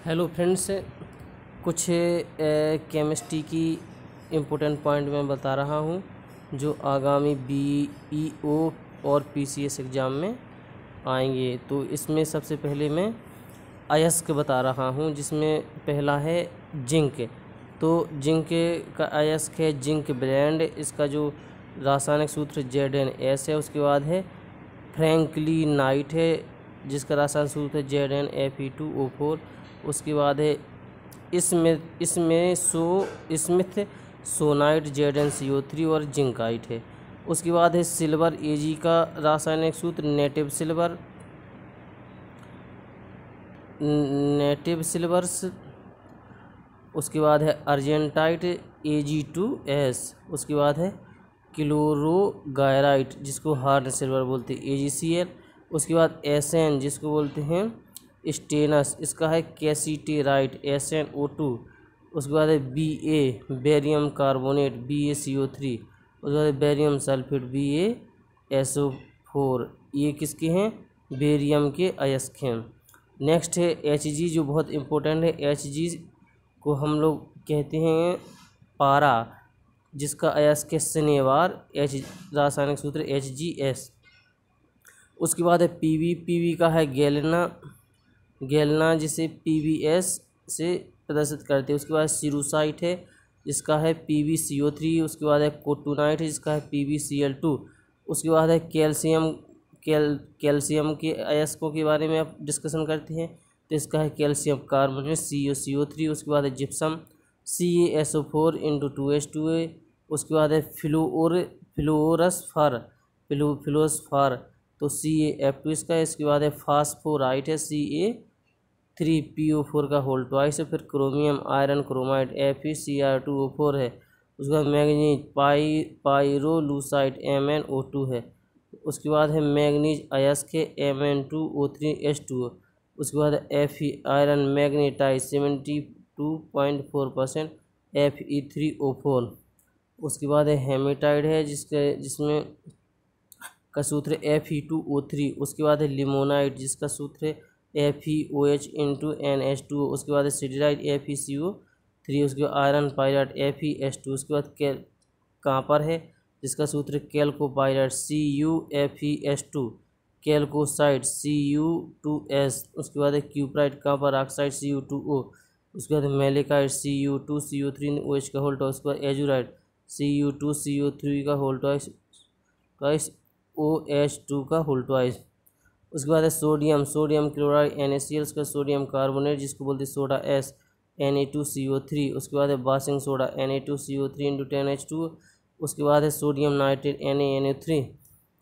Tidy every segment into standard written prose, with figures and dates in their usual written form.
Hello friends, कुछ chemistry की important point मैं बता रहा हूँ जो आगामी बीईओ और पीसीएस एग्ज़ाम में आएंगे। तो इसमें सबसे पहले मैं अयस्क बता रहा हूँ, जिसमें पहला है जिंक। तो जिंक का अयस्क है जिंक ब्लेंड। इसका जो रासायनिक सूत्र ZnS है। उसके बाद है फ्रैंकलिनाइट है, जिसका रासायनिक सूत्र है ZnFe2O4। उसके बाद है स्मिथ सोनाइट ZnCO3 और जिंकाइट है। उसके बाद है सिल्वर Ag का रासायनिक सूत्र नेटिव सिल्वर्स। उसके बाद है अर्जेंटाइट Ag2S। उसके बाद है क्लोरोगायराइट, जिसको हार्ड सिल्वर बोलते हैं, AgCl। उसके बाद Sn, जिसको बोलते हैं स्टेनस, इसका है कैसीटेराइट SnO2। उसके बाद है Ba बेरियम कार्बोनेट BaCO3। उसके बाद है बेरियम सल्फेट BaSO4। ये किसके हैं? बेरियम के अयस्क हैं। नेक्स्ट है Hg, जो बहुत इम्पोर्टेंट है। Hg को हम लोग कहते हैं पारा, जिसका अयस्क है शनिवार, रासायनिक सूत्र HgS। उसके बाद है पीवी का है गैलेना, जिसे PbS से प्रदर्शित करते हैं। उसके बाद सिरुसाइट है, जिसका है PbCO3। उसके बाद है कोटुनाइट है, जिसका है PbCl2। उसके बाद है कैल्शियम के अयस्कों के बारे में आप डिस्कशन करते हैं। तो इसका है कैल्शियम कार्बोनेट CaCO3। उसके बाद है जिप्सम CaSO4 × 2H2A। उसके बाद है फ्लोरोस्फर तो CaF2 इसका है। इसके बाद है फास्फोराइट है Ca3PO4 का होल ट्वाइस है। फिर क्रोमियम आयरन क्रोमाइड FeCr2O4 है। उसके बाद मैग्नीज पाइरोलूसाइड MnO2 है। उसके बाद है मैग्नीज अयस्क है Mn2O3H2O। उसके बाद है Fe आयरन मैग्नेटाइज 72.4% Fe3O4। उसके बाद है हेमेटाइड है, जिसमें का सूत्र है Fe2O3। उसके बाद है लिमोनाइट, जिसका सूत्र है FeOH × NH2। उसके बाद है सिडराइट FeCO3। उसके बाद आयरन पाइराइट FeS2। उसके बाद कांपर है, जिसका सूत्र है कैल्कोपाइराइट CuFeS2। कैल्कोसाइड Cu2S। उसके बाद है क्यूप्राइट कांपर ऑक्साइड Cu2O। उसके बाद मेलेकाइट Cu2CO3OH का होल ट्वाइस। उसके बाद एजुराइट Cu2CO3 का होल ट्वाइस OH2 का होल ट्वाइस। उसके बाद है सोडियम क्लोराइड NaCl। उसका सोडियम कार्बोनेट, जिसको बोलते हैं सोडा S Na2CO3। उसके बाद है बासिंग सोडा Na2CO3 × 10H2। उसके बाद है सोडियम नाइट्रेट NaNO3।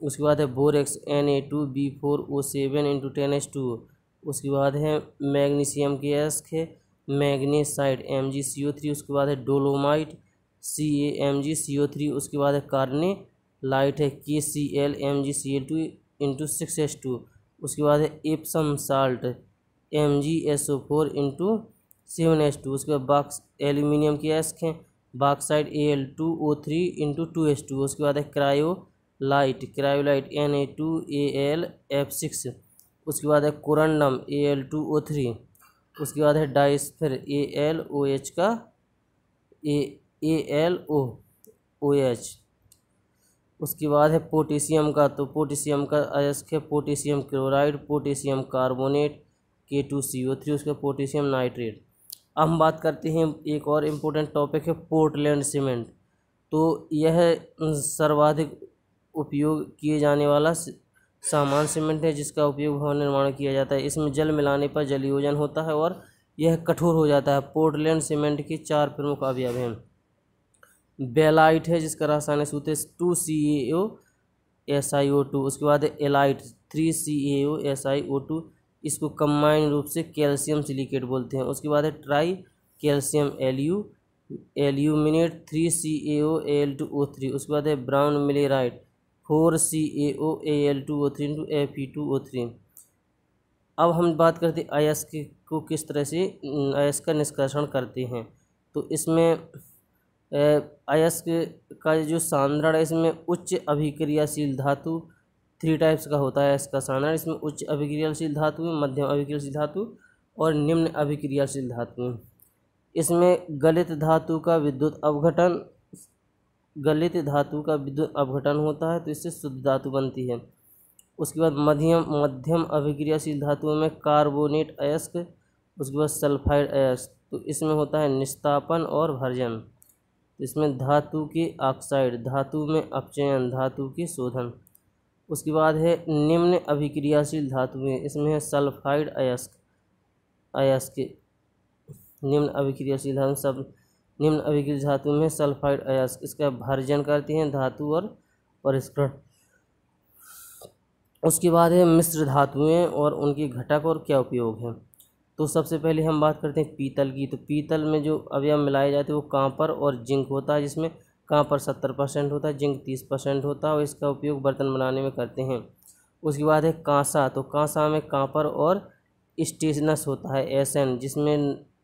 उसके बाद है बोरेक्स Na2B4O7 × 10H2। उसके बाद है मैग्नीशियम के अयस्क है मैग्नेसाइड MgCO3। उसके बाद है डोलोमाइट CaMgCO3। उसके बाद है कार्नेलाइट है KCl MgCl2 × 6H2। उसके बाद है एप्सम साल्ट MgSO4 × 7H2। उसके बाद बॉक्स एल्यूमिनियम के अयस्क हैं बॉक्साइड Al2O3 × 2H2। उसके बाद है क्रायोलाइट Na2AlF6। उसके बाद है कोरंडम Al2O3। उसके बाद है डाइस्फर AlOH का AlOH। उसके बाद है पोटेशियम का, तो पोटेशियम का अयस्क है potassium chloride potassium carbonate K2CO3। उसका पोटेशियम नाइट्रेट। अब हम बात करते हैं, एक और इम्पोर्टेंट टॉपिक है पोर्टलैंड सीमेंट। तो यह सर्वाधिक उपयोग किए जाने वाला सामान्य सीमेंट है, जिसका उपयोग भवन निर्माण किया जाता है। इसमें जल मिलाने पर जलयोजन होता है और यह कठोर हो जाता है। पोर्टलैंड सीमेंट के 4 प्रमुख अवयव हैं। बेलाइट है, जिसका रासायनिक सूत्र 2CaOSiO2। उसके बाद है एलाइट 3CaOSiO2। इसको कंबाइंड रूप से कैल्शियम सिलिकेट बोलते हैं। उसके बाद है ट्राई कैल्शियम एल्यूमिनेट 3CaOAl2O3। उसके बाद है ब्राउन मिलेराइट 4CaOAl2O3 × Fe2O3। अब हम बात करते हैं अयस्क को किस तरह से अयस्क का निष्कर्षण करते हैं। तो इसमें अयस्क का जो सांद्रण है, इसमें उच्च अभिक्रियाशील धातु 3 टाइप्स का होता है इसका सांद्रण। इसमें उच्च अभिक्रियाशील धातु, मध्यम अभिक्रियाशील धातु और निम्न अभिक्रियाशील धातुएं। इसमें गलित धातु का विद्युत अपघटन होता है तो इससे शुद्ध धातु बनती है। उसके बाद मध्यम अभिक्रियाशील धातुओं में कार्बोनेट अयस्क, उसके बाद सल्फाइड अयस्क, तो इसमें होता है निस्तापन और भर्जन। इसमें धातु के ऑक्साइड, धातु में अपचयन, धातु के शोधन। उसके बाद है निम्न अभिक्रियाशील धातुएं, इसमें है सल्फाइड अयस्क, निम्न अभिक्रियाशील धातु सब निम्न अभिक्रिया धातु में सल्फाइड अयस्क, इसका भर्जन करती हैं धातु और परिष्करण। उसके बाद है मिश्र धातुएं और उनके घटक और क्या उपयोग है। तो सबसे पहले हम बात करते हैं पीतल की। तो पीतल में जो अवयव मिलाए जाते हैं वो कांपर और जिंक होता है, जिसमें कांपर 70% होता है, जिंक 30% होता है और इसका उपयोग बर्तन बनाने में करते हैं। उसके बाद है कांसा। तो कांसा में कांपर और स्टेनस होता है, एसएन,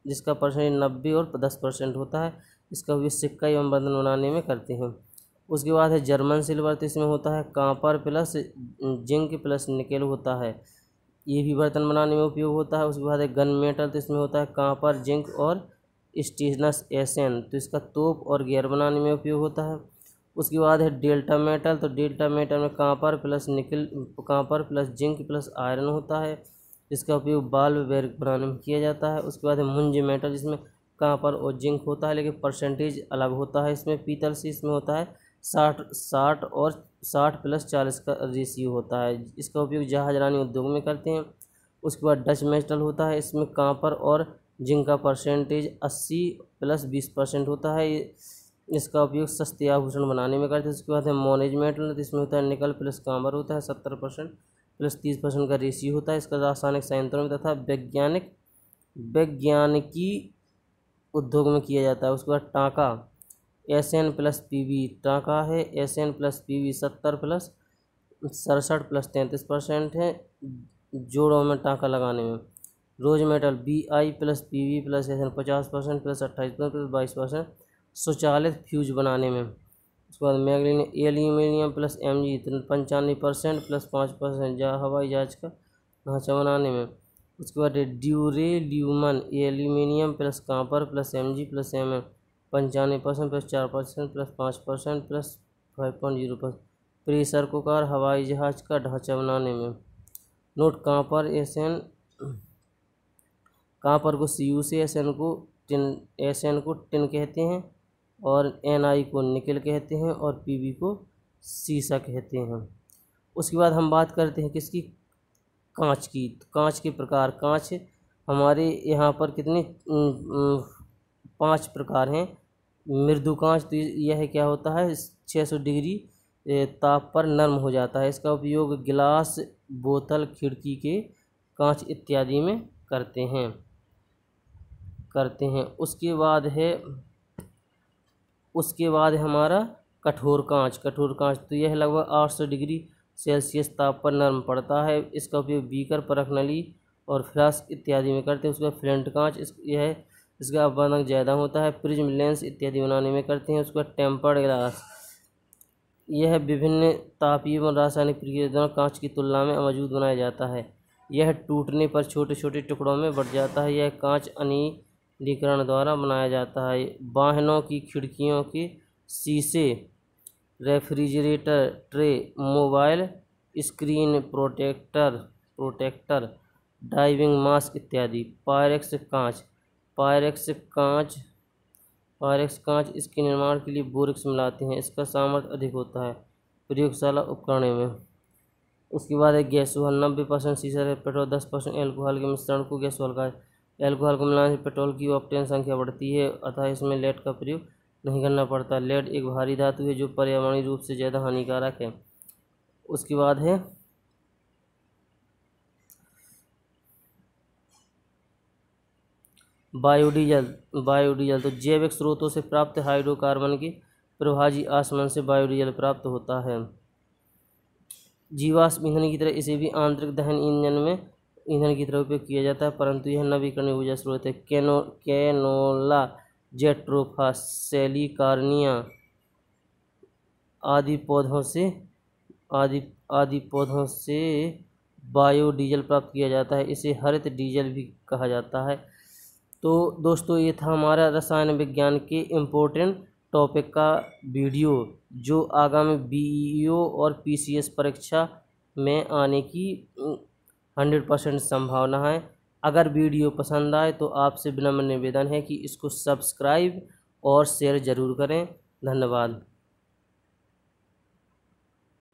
जिसका परसेंटेज 90 और 10% होता है। इसका उपयोग सिक्का एवं बर्तन बनाने में करते हैं। उसके बाद है जर्मन सिल्वर। तो इसमें होता है कांपर प्लस जिंक प्लस निकेल होता है, ये भी बर्तन बनाने में उपयोग होता है। उसके बाद है गन मेटल। तो इसमें होता है कांपर, जिंक और स्टेनस, एसएन, तो इसका तोप और गियर बनाने में उपयोग होता है। उसके बाद है डेल्टा मेटल। तो डेल्टा मेटल में copper plus nickel, copper plus zinc plus iron होता है, इसका उपयोग बाल्ब बेरिंग बनाने में किया जाता है। उसके बाद है मुंज मेटल, जिसमें कांपर और जिंक होता है लेकिन परसेंटेज अलग होता है इसमें पीतल से। इसमें होता है 60 और 60+40 का रेशियो होता है, इसका उपयोग जहाजरानी उद्योग में करते हैं। उसके बाद डच मेटल होता है, इसमें कांपर और जिंक का परसेंटेज 80+20% होता है, इसका उपयोग सस्ते आभूषण बनाने में करते हैं। उसके बाद है मोनेज मेटल। तो इसमें होता है निकल प्लस कांपर होता है, 70% प्लस 30% का रेशियो होता है, इसका रासायनिक संयंत्रों में तथा वैज्ञानिकी उद्योग में किया जाता है। उसके बाद टांका, SN+PB, टांका है SN+PB 70+67+33% है जोड़ों में टांका लगाने में। रोज मेटल BI+PB+SN 50% प्लस 28% प्लस 22% स्वचालित फ्यूज बनाने में। उसके बाद एल्यूमिनियम प्लस Mg 95% प्लस 5% हवाई जहाज का ढांचा बनाने में। उसके बाद duralumin aluminium plus copper plus Mg plus Mn 95% plus 4% plus 5% plus 5.0% pressure cooker हवाई जहाज का ढांचा बनाने में। नोट, कांपर को Cu से, SN को टिन कहते हैं और Ni को निकेल कहते हैं और Pb को सीसा कहते हैं। उसके बाद हम बात करते हैं किसकी, कांच की। तो कांच के प्रकार, कांच हमारे यहाँ पर कितने 5 प्रकार हैं। मृदु कांच, तो यह क्या होता है 600 डिग्री ताप पर नरम हो जाता है, इसका उपयोग गिलास, बोतल, खिड़की के कांच इत्यादि में करते हैं। उसके बाद हमारा कठोर कांच। तो यह लगभग 800 डिग्री सेल्सियस ताप पर नरम पड़ता है, इसका उपयोग बीकर, परखनली और फ्लास्क इत्यादि में करते हैं। उसके बाद फ्लंट कांच, इसका अपवर्तक ज़्यादा होता है, प्रिज्म, लेंस इत्यादि बनाने में करते हैं। उसके बाद टेम्पर्ड ग्लास, यह विभिन्न तापीय व रासायनिक प्रक्रिया द्वारा कांच की तुलना में मजबूत बनाया जाता है, यह टूटने पर छोटे छोटे टुकड़ों में बढ़ जाता है। यह कांच अनिलीकरण द्वारा बनाया जाता है। वाहनों की खिड़कियों के शीशे, refrigerator tray, mobile screen protector, diving mask इत्यादि। पायरेक्स कांच इसके निर्माण के लिए बोरेक्स मिलाते हैं, इसका सामर्थ्य अधिक होता है प्रयोगशाला उपकरणों में। उसके बाद है गैसोहल, 90% शीशा है, पेट्रोल 10% एल्कोहल के मिश्रण को गैसोहल का। एल्कोहल को मिलाने से पेट्रोल की ऑक्टेन संख्या बढ़ती है, अतः इसमें लेड का प्रयोग नहीं करना पड़ता। लेड एक भारी धातु है जो पर्यावरणीय रूप से ज़्यादा हानिकारक है। उसके बाद है बायोडीजल। तो जैविक स्रोतों से प्राप्त हाइड्रोकार्बन के प्रभाजी आसमान से बायोडीजल प्राप्त होता है। जीवाश्म ईंधन की तरह इसे भी आंतरिक दहन इंजन में ईंधन की तरह उपयोग किया जाता है, परंतु यह नवीकरणीय ऊर्जा स्रोत है। कैनोला, जेट्रोफा, सेलिकार्निया आदि पौधों से बायोडीजल प्राप्त किया जाता है। इसे हरित डीजल भी कहा जाता है। तो दोस्तों ये था हमारा रसायन विज्ञान के इम्पोर्टेंट टॉपिक का वीडियो, जो आगामी बीईओ और पीसीएस परीक्षा में आने की 100% संभावना है। अगर वीडियो पसंद आए तो आपसे विनम्र निवेदन है कि इसको सब्सक्राइब और शेयर ज़रूर करें। धन्यवाद।